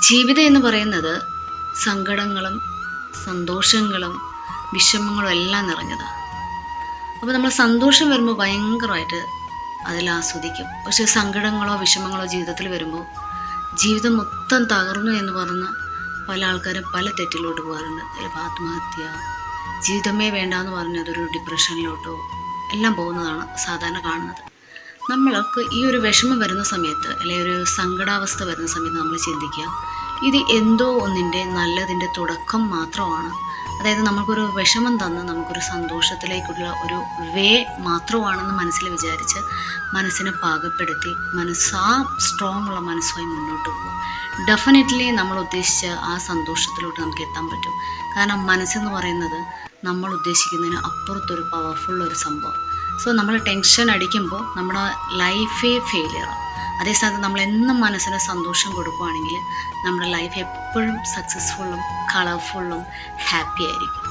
ജീവിതം എന്ന് പറയുന്നത് സങ്കടങ്ങളും സന്തോഷങ്ങളും വിഷമങ്ങളും എല്ലാം നിറഞ്ഞതാണ്. അപ്പോൾ നമ്മൾ സന്തോഷം വരുമ്പോൾ ഭയങ്കരമായിട്ട് അതിൽ ആസ്വദിക്കും. പക്ഷേ സങ്കടങ്ങളോ വിഷമങ്ങളോ ജീവിതത്തിൽ വരുമ്പോൾ ജീവിതം മൊത്തം തകർന്നു എന്ന് പറഞ്ഞ് പല ആൾക്കാരും പല തെറ്റിലോട്ട് പോകാറുണ്ട്. ചിലപ്പോൾ ആത്മഹത്യ, ജീവിതമേ വേണ്ടാന്ന് പറഞ്ഞ് അതൊരു ഡിപ്രഷനിലോട്ടോ എല്ലാം പോകുന്നതാണ് സാധാരണ കാണുന്നത്. നമ്മൾക്ക് ഈ ഒരു വിഷമം വരുന്ന സമയത്ത് അല്ലെങ്കിൽ ഒരു സങ്കടാവസ്ഥ വരുന്ന സമയത്ത് നമ്മൾ ചിന്തിക്കുക, ഇത് എന്തോ ഒന്നിൻ്റെ നല്ലതിൻ്റെ തുടക്കം മാത്രമാണ്. അതായത് നമുക്കൊരു വിഷമം തന്ന് നമുക്കൊരു സന്തോഷത്തിലേക്കുള്ള ഒരു വേ മാത്രമാണെന്ന് മനസ്സിൽ വിചാരിച്ച് മനസ്സിനെ പാകപ്പെടുത്തി ആ സ്ട്രോങ് ഉള്ള മനസ്സുമായി മുന്നോട്ട് പോകും. ഡെഫിനറ്റ്ലി നമ്മൾ ഉദ്ദേശിച്ച ആ സന്തോഷത്തിലോട്ട് നമുക്ക് എത്താൻ പറ്റും. കാരണം മനസ്സെന്ന് പറയുന്നത് നമ്മൾ ഉദ്ദേശിക്കുന്നതിന് അപ്പുറത്തൊരു പവർഫുള്ളൊരു സംഭവം. സോ നമ്മൾ ടെൻഷൻ അടിക്കുമ്പോൾ നമ്മുടെ ലൈഫേ ഫെയിലിയറാണ്. അതേസമയത്ത് നമ്മൾ എന്നും മനസ്സിന് സന്തോഷം കൊടുക്കുകയാണെങ്കിൽ നമ്മുടെ ലൈഫ് എപ്പോഴും സക്സസ്ഫുള്ളും കളർഫുള്ളും ഹാപ്പി ആയിരിക്കും.